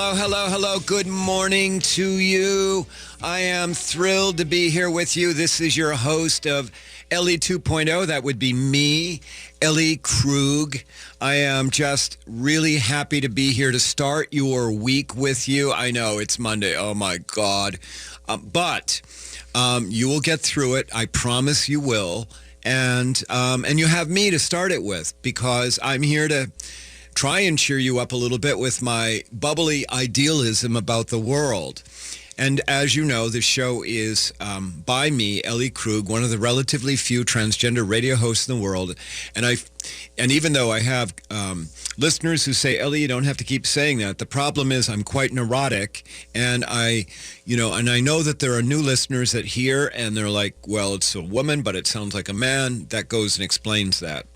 Hello. Good morning to you. I am thrilled to be here with you. This is your host of Ellie 2.0. That would be me, Ellie Krug. I am just really happy to be here to start your week with you. I know it's Monday. Oh, my God. But you will get through it. I promise you will. And you have me to start it with because I'm here to try and cheer you up a little bit with my bubbly idealism about the world. And as you know, the show is by me, Ellie Krug, one of the relatively few transgender radio hosts in the world. And even though I have listeners who say, Ellie, you don't have to keep saying that. The problem is I'm quite neurotic, and I know that there are new listeners that hear, and they're like, well, it's a woman, but it sounds like a man. That goes and explains that.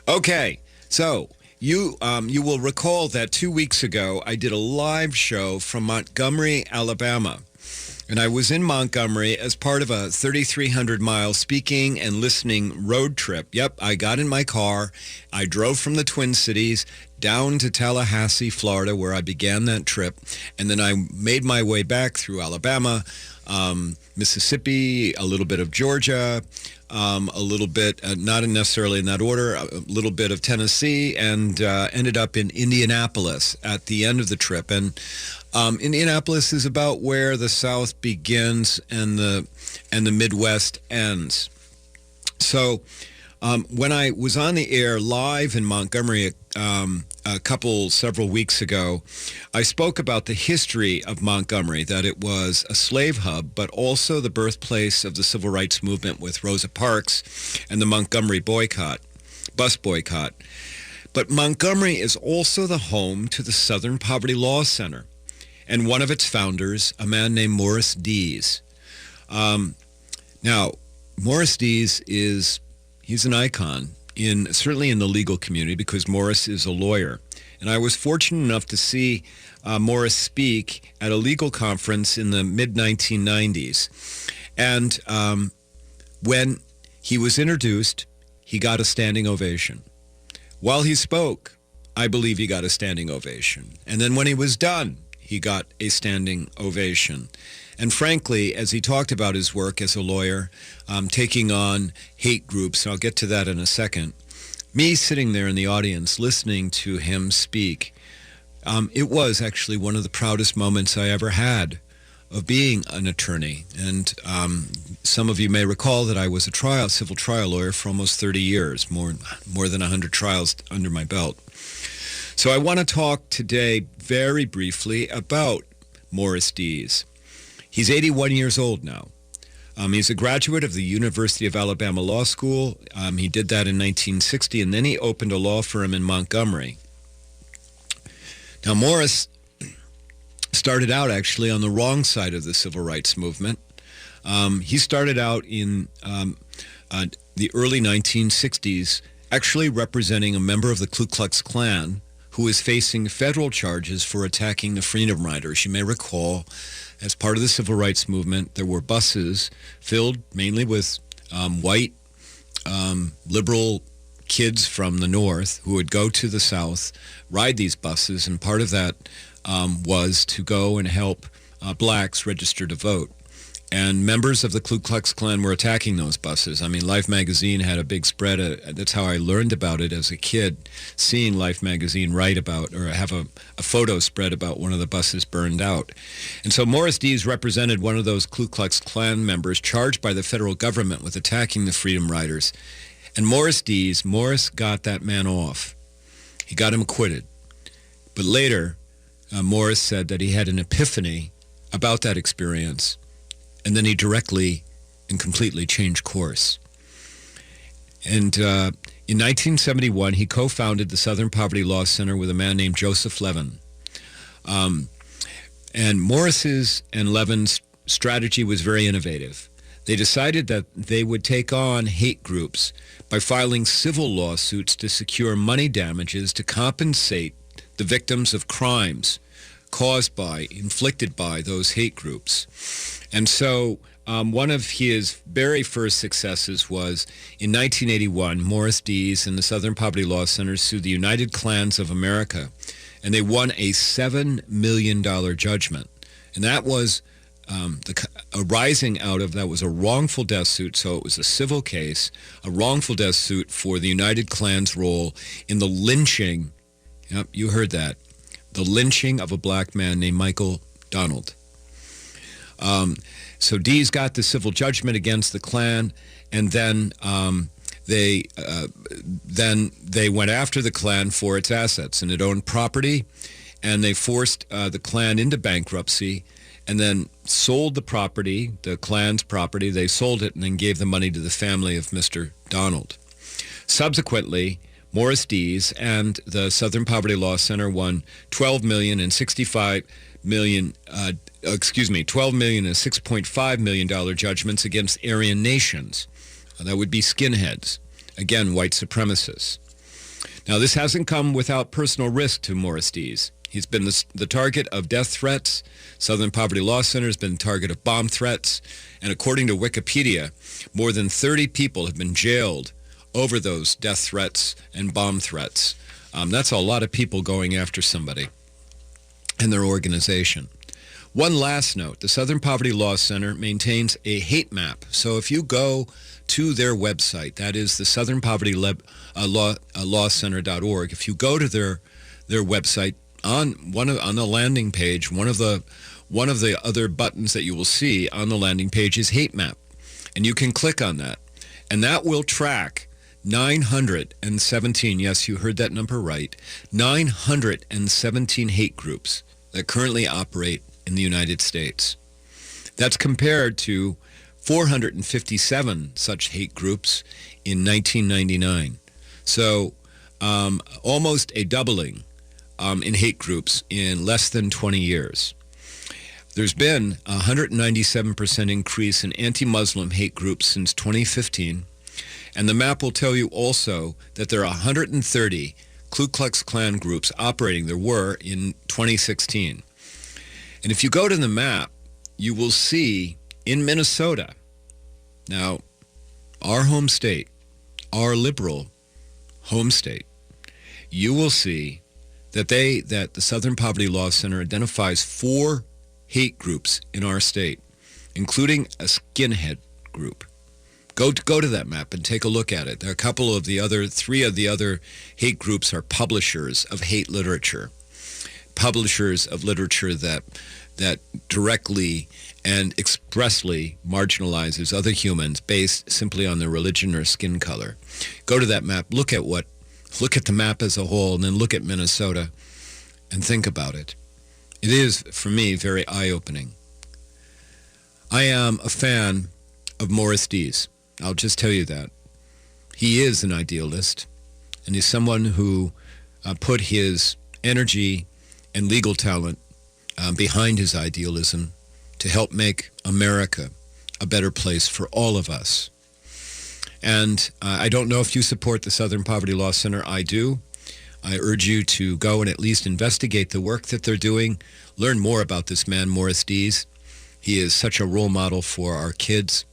Okay, so You will recall that 2 weeks ago, I did a live show from Montgomery, Alabama. And I was in Montgomery as part of a 3,300-mile speaking and listening road trip. Yep, I got in my car. I drove from the Twin Cities down to Tallahassee, Florida, where I began that trip. And then I made my way back through Alabama, Mississippi, a little bit of Georgia, a little bit, not necessarily in that order, a little bit of Tennessee, and ended up in Indianapolis at the end of the trip. And Indianapolis is about where the South begins and the Midwest ends. So when I was on the air live in Montgomery several weeks ago, I spoke about the history of Montgomery, that it was a slave hub, but also the birthplace of the civil rights movement with Rosa Parks and the Montgomery bus boycott. But Montgomery is also the home to the Southern Poverty Law Center, and one of its founders, a man named Morris Dees. Now, Morris Dees he's an icon, certainly in the legal community, because Morris is a lawyer. And I was fortunate enough to see Morris speak at a legal conference in the mid-1990s. And when he was introduced, he got a standing ovation. While he spoke, I believe he got a standing ovation. And then when he was done, he got a standing ovation. And frankly, as he talked about his work as a lawyer, taking on hate groups, and I'll get to that in a second, me sitting there in the audience listening to him speak, it was actually one of the proudest moments I ever had of being an attorney. And some of you may recall that I was a civil trial lawyer for almost 30 years, more than 100 trials under my belt. So I want to talk today very briefly about Morris Dees. He's 81 years old now. He's a graduate of the University of Alabama Law School. He did that in 1960, and then he opened a law firm in Montgomery. Now, Morris started out actually on the wrong side of the civil rights movement. He started out in the early 1960s, actually representing a member of the Ku Klux Klan who was facing federal charges for attacking the Freedom Riders. You may recall, as part of the civil rights movement, there were buses filled mainly with white liberal kids from the North who would go to the South, ride these buses, and part of that was to go and help blacks register to vote. And members of the Ku Klux Klan were attacking those buses. I mean, Life magazine had a big spread. That's how I learned about it as a kid, seeing Life magazine write about or have a photo spread about one of the buses burned out. And so Morris Dees represented one of those Ku Klux Klan members charged by the federal government with attacking the Freedom Riders. And Morris got that man off. He got him acquitted. But later, Morris said that he had an epiphany about that experience, and then he directly and completely changed course. And in 1971, he co-founded the Southern Poverty Law Center with a man named Joseph Levin. And Morris's and Levin's strategy was very innovative. They decided that they would take on hate groups by filing civil lawsuits to secure money damages to compensate the victims of crimes inflicted by those hate groups. And so one of his very first successes was in 1981, Morris Dees and the Southern Poverty Law Center sued the United Klans of America and they won a $7 million judgment. And that was arising out of, that was a wrongful death suit, so it was a civil case, a wrongful death suit for the United Klan's role in the lynching, yep, you heard that, the lynching of a black man named Michael Donald. So Dees got the civil judgment against the Klan, and then they went after the Klan for its assets, and it owned property, and they forced the Klan into bankruptcy, and then sold the property, the Klan's property. They sold it and then gave the money to the family of Mr. Donald. Subsequently, Morris Dees and the Southern Poverty Law Center won $12 million and $6.5 million judgments against Aryan nations. That would be skinheads, again, white supremacists. Now, this hasn't come without personal risk to Morris Dees. He's been the target of death threats. Southern Poverty Law Center has been the target of bomb threats. And according to Wikipedia, more than 30 people have been jailed over those death threats and bomb threats. That's a lot of people going after somebody and their organization. One last note, the Southern Poverty Law Center maintains a hate map. So if you go to their website, that is the Southern Poverty Law Center.org, if you go to their website, on the landing page, one of the other buttons that you will see on the landing page is hate map. And you can click on that. And that will track 917, yes, you heard that number right, 917 hate groups that currently operate in the United States. That's compared to 457 such hate groups in 1999. So almost a doubling in hate groups in less than 20 years. There's been a 197% increase in anti-Muslim hate groups since 2015. And the map will tell you also that there are 130 Ku Klux Klan groups operating. There were in 2016. And if you go to the map, you will see in Minnesota, now our home state, our liberal home state, you will see that the Southern Poverty Law Center identifies 4 hate groups in our state, including a skinhead group. Go to that map and take a look at it. There are three of the other hate groups are publishers of hate literature, publishers of literature that directly and expressly marginalizes other humans based simply on their religion or skin color. Go to that map, look at the map as a whole, and then look at Minnesota and think about it. It is, for me, very eye-opening. I am a fan of Morris Dees. I'll just tell you that. He is an idealist, and he's someone who put his energy and legal talent behind his idealism to help make America a better place for all of us. And I don't know if you support the Southern Poverty Law Center. I do. I urge you to go and at least investigate the work that they're doing. Learn more about this man, Morris Dees. He is such a role model for our kids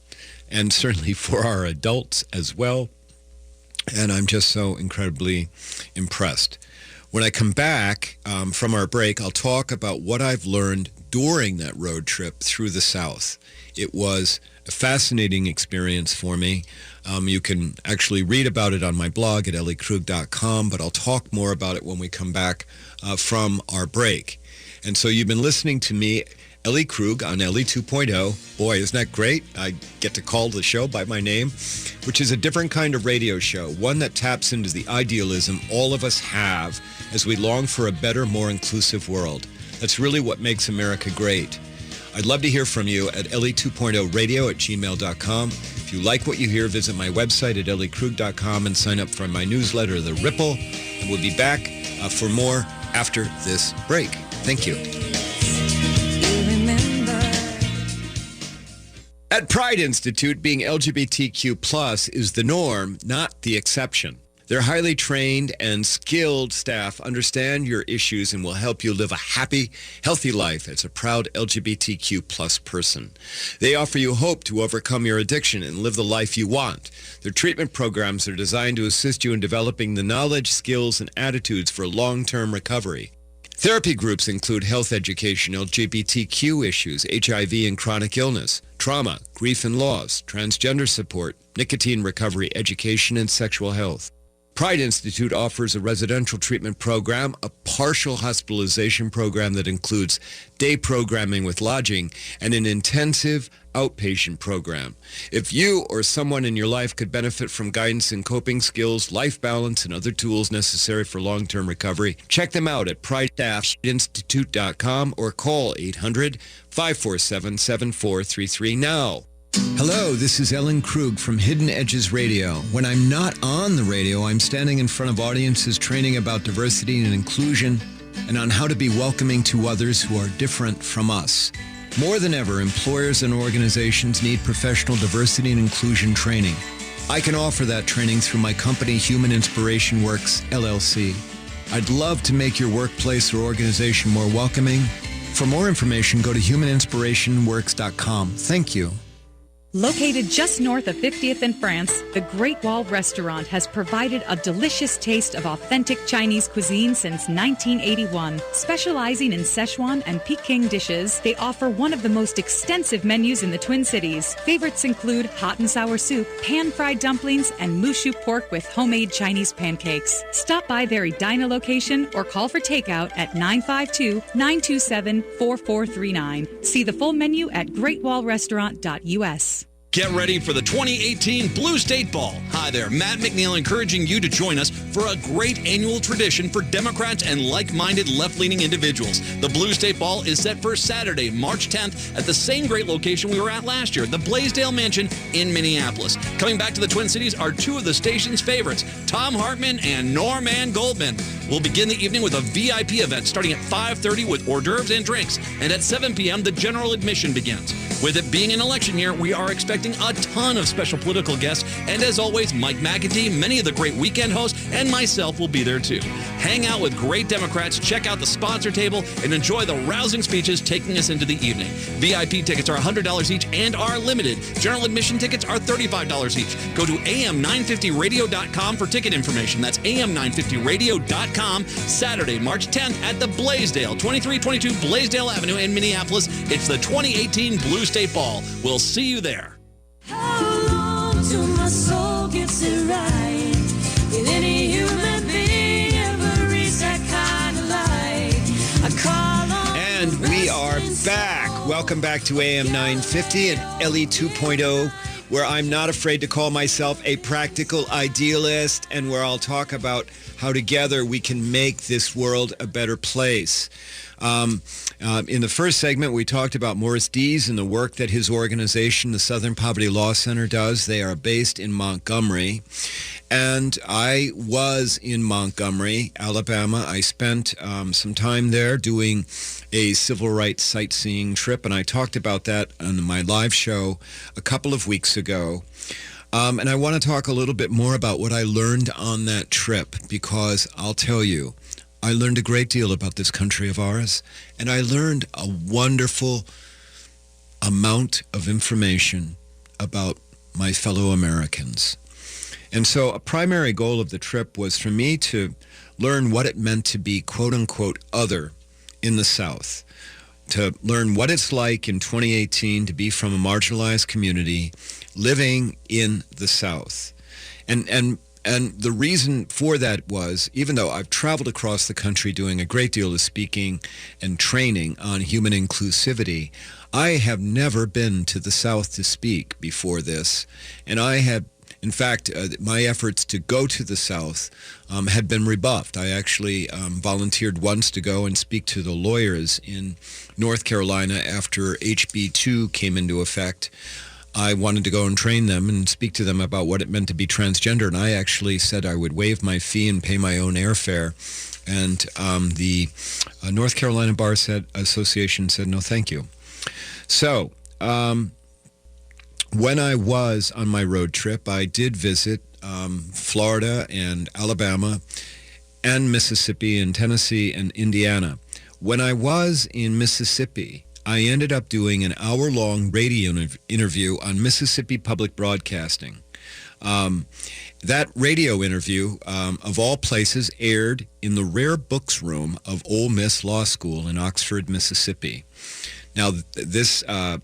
and certainly for our adults as well. And I'm just so incredibly impressed. When I come back from our break, I'll talk about what I've learned during that road trip through the South. It was a fascinating experience for me. You can actually read about it on my blog at elliekrug.com, but I'll talk more about it when we come back from our break. And so you've been listening to me, Ellie Krug, on Ellie 2.0. Boy, isn't that great? I get to call the show by my name, which is a different kind of radio show, one that taps into the idealism all of us have as we long for a better, more inclusive world. That's really what makes America great. I'd love to hear from you at ellie2.0radio@gmail.com. If you like what you hear, visit my website at elliekrug.com and sign up for my newsletter, The Ripple. And we'll be back for more after this break. Thank you. At Pride Institute, being LGBTQ+ is the norm, not the exception. Their highly trained and skilled staff understand your issues and will help you live a happy, healthy life as a proud LGBTQ+ person. They offer you hope to overcome your addiction and live the life you want. Their treatment programs are designed to assist you in developing the knowledge, skills, and attitudes for long-term recovery. Therapy groups include health education, LGBTQ issues, HIV and chronic illness, trauma, grief and loss, transgender support, nicotine recovery, education, and sexual health. Pride Institute offers a residential treatment program, a partial hospitalization program that includes day programming with lodging, and an intensive outpatient program. If you or someone in your life could benefit from guidance in coping skills, life balance, and other tools necessary for long-term recovery, check them out at pride-institute.com or call 800-547-7433 now. Hello, this is Ellen Krug from Hidden Edges Radio. When I'm not on the radio, I'm standing in front of audiences training about diversity and inclusion and on how to be welcoming to others who are different from us. More than ever, employers and organizations need professional diversity and inclusion training. I can offer that training through my company, Human Inspiration Works, LLC. I'd love to make your workplace or organization more welcoming. For more information, go to humaninspirationworks.com. Thank you. Located just north of 50th in France, the Great Wall Restaurant has provided a delicious taste of authentic Chinese cuisine since 1981. Specializing in Szechuan and Peking dishes, they offer one of the most extensive menus in the Twin Cities. Favorites include hot and sour soup, pan-fried dumplings, and mushu pork with homemade Chinese pancakes. Stop by their Edina location or call for takeout at 952-927-4439. See the full menu at greatwallrestaurant.us. Get ready for the 2018 Blue State Ball. Hi there, Matt McNeil encouraging you to join us for a great annual tradition for Democrats and like-minded left-leaning individuals. The Blue State Ball is set for Saturday, March 10th at the same great location we were at last year, the Blaisdell Mansion in Minneapolis. Coming back to the Twin Cities are two of the station's favorites, Tom Hartman and Norman Goldman. We'll begin the evening with a VIP event starting at 5:30 with hors d'oeuvres and drinks, and at 7 p.m. the general admission begins. With it being an election year, we are expecting a ton of special political guests, and as always, Mike McAtee, many of the great weekend hosts, and myself will be there too. Hang out with great Democrats, check out the sponsor table, and enjoy the rousing speeches taking us into the evening. VIP tickets are $100 each and are limited. General admission tickets are $35 each. Go to am950radio.com for ticket information. That's am950radio.com. Saturday, March 10th at the Blaisdell, 2322 Blaisdell Avenue in Minneapolis. It's the 2018 Blue State Ball. We'll see you there. How long till my soul gets it right? Did any human being ever reach that kind of light? I call on And we are back. Welcome back to AM 950 and Ellie 2.0, where I'm not afraid to call myself a practical idealist and where I'll talk about how together we can make this world a better place. In the first segment, we talked about Morris Dees and the work that his organization, the Southern Poverty Law Center, does. They are based in Montgomery. And I was in Montgomery, Alabama. I spent some time there doing a civil rights sightseeing trip, and I talked about that on my live show a couple of weeks ago. And I want to talk a little bit more about what I learned on that trip, because I'll tell you, I learned a great deal about this country of ours, and I learned a wonderful amount of information about my fellow Americans. And so a primary goal of the trip was for me to learn what it meant to be, quote-unquote, other in the South, to learn what it's like in 2018 to be from a marginalized community living in the South. And the reason for that was, even though I've traveled across the country doing a great deal of speaking and training on human inclusivity, I have never been to the South to speak before this. And I had, in fact, my efforts to go to the South had been rebuffed. I actually volunteered once to go and speak to the lawyers in North Carolina after HB 2 came into effect. I wanted to go and train them and speak to them about what it meant to be transgender, and I actually said I would waive my fee and pay my own airfare. And the North Carolina Bar Association said, no, thank you. So when I was on my road trip, I did visit Florida and Alabama and Mississippi and Tennessee and Indiana. When I was in Mississippi, I ended up doing an hour-long radio interview on Mississippi Public Broadcasting. That radio interview, of all places, aired in the Rare Books Room of Ole Miss Law School in Oxford, Mississippi. Now, it's the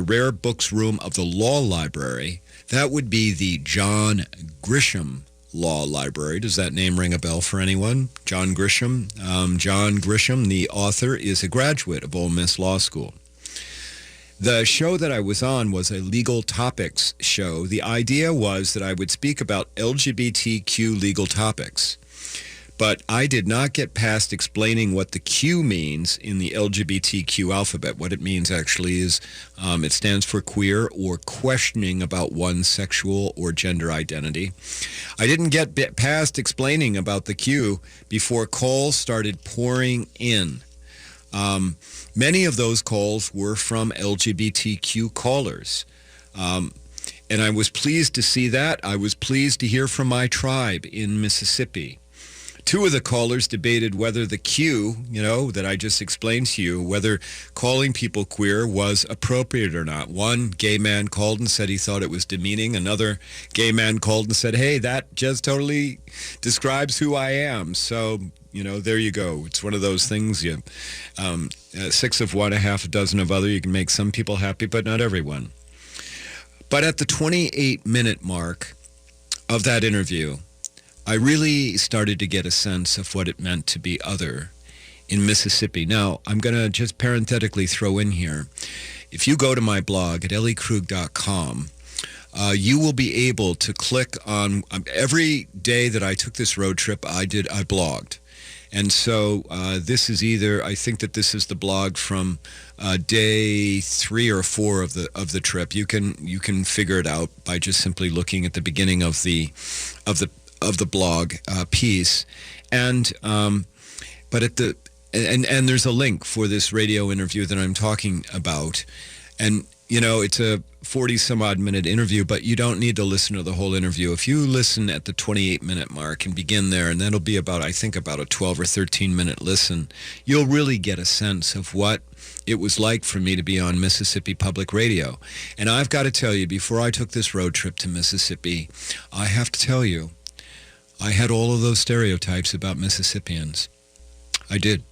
Rare Books Room of the Law Library. That would be the John Grisham Law Library. Does that name ring a bell for anyone? John Grisham? John Grisham, the author, is a graduate of Ole Miss Law School. The show that I was on was a legal topics show. The idea was that I would speak about LGBTQ legal topics. But I did not get past explaining what the Q means in the LGBTQ alphabet. What it means actually is it stands for queer or questioning about one's sexual or gender identity. I didn't get past explaining about the Q before calls started pouring in. Many of those calls were from LGBTQ callers. And I was pleased to see that. I was pleased to hear from my tribe in Mississippi. Two of the callers debated whether the Q, that I just explained to you, whether calling people queer was appropriate or not. One gay man called and said he thought it was demeaning. Another gay man called and said, hey, that just totally describes who I am. So, there you go. It's one of those things. Six of one, a half a dozen of other. You can make some people happy, but not everyone. But at the 28-minute mark of that interview, I really started to get a sense of what it meant to be other in Mississippi. Now, I'm going to just parenthetically throw in here, if you go to my blog at elliekrug.com, you will be able to click on, every day that I took this road trip, I blogged. And so this is I think that this is the blog from day 3 or 4 of the trip. You can figure it out by just simply looking at the beginning of the blog piece, and there's a link for this radio interview that I'm talking about, and it's a 40 some odd minute interview, but you don't need to listen to the whole interview. If you listen at the 28-minute mark and begin there, and that'll be about a 12 or 13 minute listen, you'll really get a sense of what it was like for me to be on Mississippi Public Radio. And I've got to tell you, before I took this road trip to Mississippi, I have to tell you, I had all of those stereotypes about Mississippians. I did.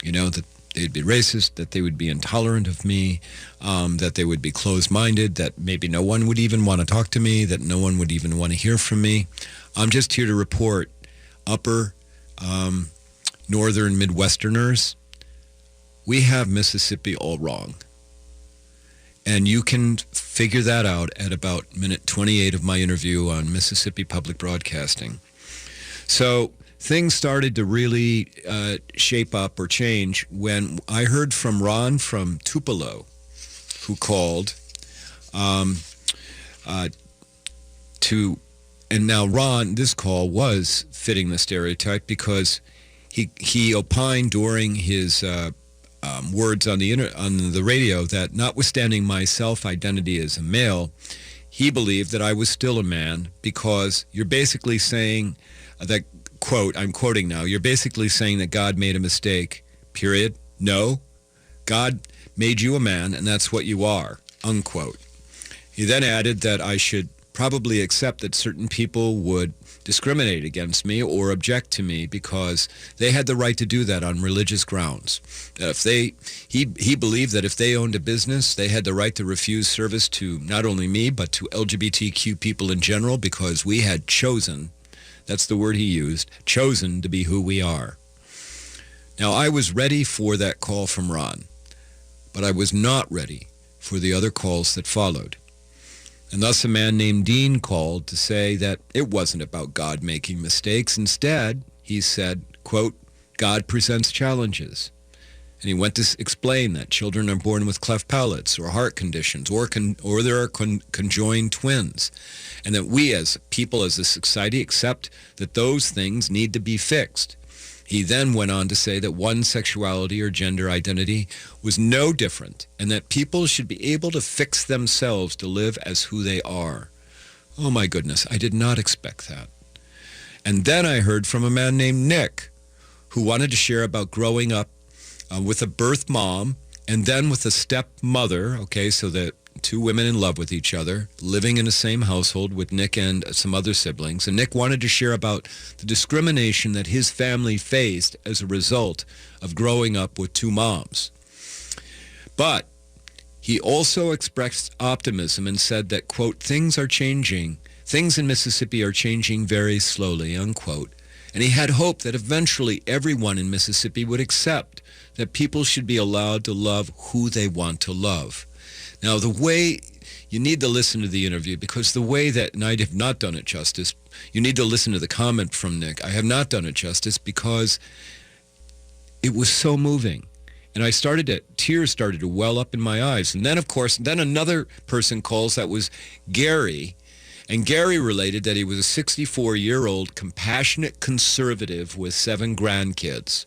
That they'd be racist, that they would be intolerant of me, that they would be closed-minded, that maybe no one would even want to talk to me, that no one would even want to hear from me. I'm just here to report, upper, northern Midwesterners, we have Mississippi all wrong. And you can figure that out at about minute 28 of my interview on Mississippi Public Broadcasting. So things started to really shape up or change when I heard from Ron from Tupelo, who called and now Ron, this call was fitting the stereotype because he opined during his words on the radio that notwithstanding my self-identity as a male, he believed that I was still a man because you're basically saying that, quote, I'm quoting now, you're basically saying that God made a mistake, period. No, God made you a man and that's what you are, unquote. He then added that I should probably accept that certain people would discriminate against me or object to me because they had the right to do that on religious grounds. That if he believed that if they owned a business, they had the right to refuse service to not only me, but to LGBTQ people in general because we had chosen, that's the word he used, chosen to be who we are. Now, I was ready for that call from Ron, but I was not ready for the other calls that followed. And thus a man named Dean called to say that it wasn't about God making mistakes. Instead, he said, quote, God presents challenges. And he went to explain that children are born with cleft palates or heart conditions or there are conjoined twins. And that we as people, as a society, accept that those things need to be fixed. He then went on to say that one's sexuality or gender identity was no different and that people should be able to fix themselves to live as who they are. Oh my goodness, I did not expect that. And then I heard from a man named Nick who wanted to share about growing up with a birth mom and then with a stepmother, okay, so that two women in love with each other, living in the same household with Nick and some other siblings. And Nick wanted to share about the discrimination that his family faced as a result of growing up with two moms. But he also expressed optimism and said that, quote, things are changing. Things in Mississippi are changing very slowly, unquote. And he had hope that eventually everyone in Mississippi would accept that people should be allowed to love who they want to love. Now, the way you need to listen to the interview, because the way that, and I have not done it justice, you need to listen to the comment from Nick. I have not done it justice because it was so moving. And tears started to well up in my eyes. And then, of course, another person calls, that was Gary. And Gary related that he was a 64-year-old compassionate conservative with 7 grandkids.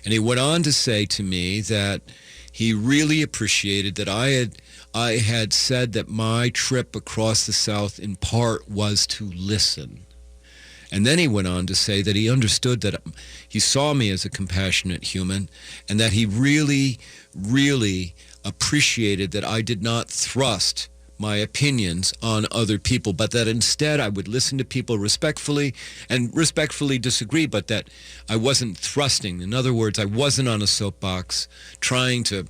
And he went on to say to me that he really appreciated that I had said that my trip across the South in part was to listen. And then he went on to say that he understood that he saw me as a compassionate human and that he really, really appreciated that I did not thrust my opinions on other people, but that instead I would listen to people respectfully and respectfully disagree, but that I wasn't thrusting. In other words, I wasn't on a soapbox trying to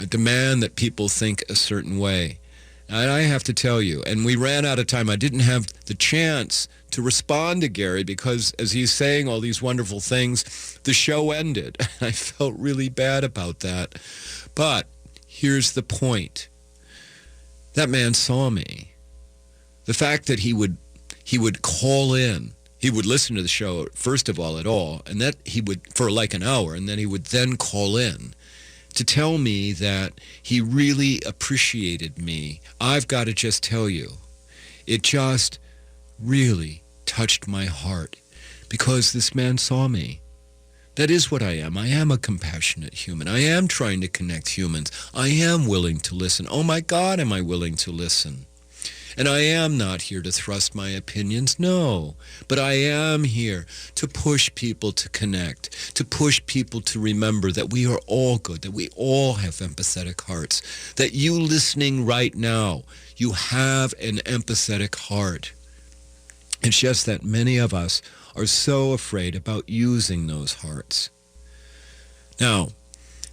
demand that people think a certain way. And I have to tell you, and we ran out of time. I didn't have the chance to respond to Gary because as he's saying all these wonderful things, the show ended. I felt really bad about that. But here's the point. That man saw me. The fact that he would call in, he would listen to the show, first of all, at all, and that he would, for like an hour, and then he would then call in to tell me that he really appreciated me. I've got to just tell you, it just really touched my heart because this man saw me. That is what I am. I am a compassionate human. I am trying to connect humans. I am willing to listen. Oh my God, am I willing to listen? And I am not here to thrust my opinions, no. But I am here to push people to connect, to push people to remember that we are all good, that we all have empathetic hearts, that you listening right now, you have an empathetic heart. It's just that many of us are so afraid about using those hearts. Now,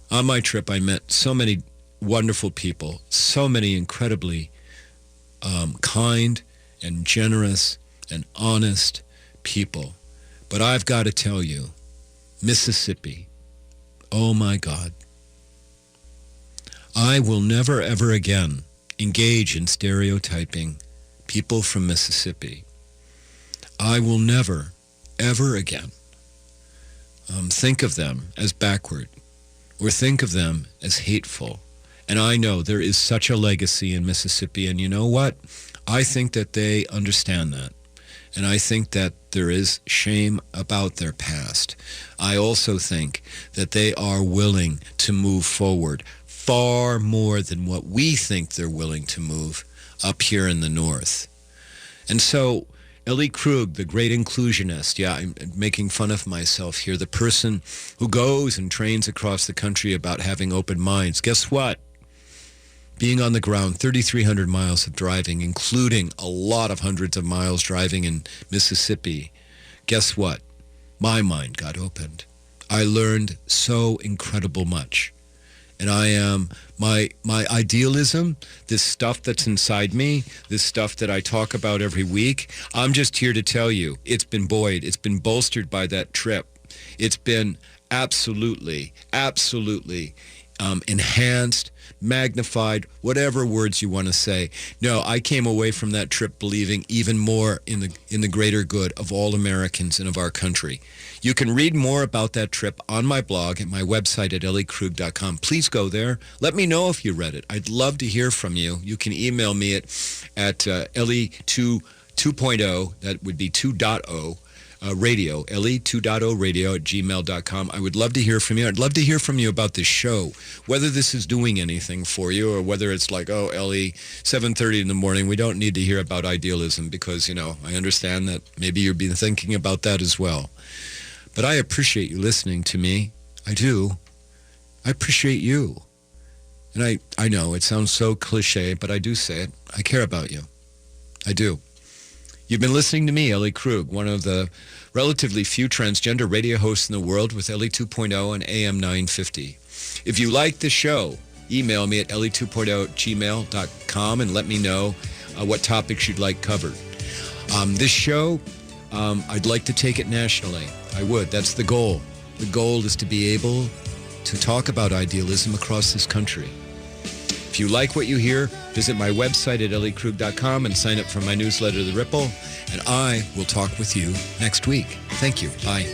on my trip, I met so many wonderful people, so many incredibly kind and generous and honest people. But I've got to tell you, Mississippi, oh my God, I will never ever again engage in stereotyping people from Mississippi. I will never ever again think of them as backward or think of them as hateful. And I know there is such a legacy in Mississippi, and you know what? I think that they understand that. And I think that there is shame about their past. I also think that they are willing to move forward far more than what we think they're willing to move up here in the North. And so Ellie Krug, the great inclusionist, yeah, I'm making fun of myself here, the person who goes and trains across the country about having open minds. Guess what? Being on the ground, 3,300 miles of driving, including a lot of hundreds of miles driving in Mississippi. Guess what? My mind got opened. I learned so incredible much. And I am, my idealism, this stuff that's inside me, this stuff that I talk about every week, I'm just here to tell you, it's been buoyed, it's been bolstered by that trip. It's been absolutely enhanced, magnified, whatever words you want to say. No, I came away from that trip believing even more in the greater good of all Americans and of our country. You can read more about that trip on my blog at my website at elliekrug.com. Please go there. Let me know if you read it. I'd love to hear from you. You can email me at Ellie2.0, that would be 2.0, radio, Ellie2.0 radio at gmail.com. I would love to hear from you. I'd love to hear from you about this show, whether this is doing anything for you or whether it's like, oh, Ellie, 7:30 in the morning, we don't need to hear about idealism because, you know, I understand that maybe you've been thinking about that as well. But I appreciate you listening to me. I do. I appreciate you. And I know it sounds so cliche, but I do say it. I care about you. I do. You've been listening to me, Ellie Krug, one of the relatively few transgender radio hosts in the world with Ellie 2.0 and AM 950. If you like the show, email me at ellie2.0@gmail.com and let me know what topics you'd like covered. This show, I'd like to take it nationally. I would. That's the goal. The goal is to be able to talk about idealism across this country. If you like what you hear, visit my website at elliekrug.com and sign up for my newsletter, The Ripple, and I will talk with you next week. Thank you. Bye.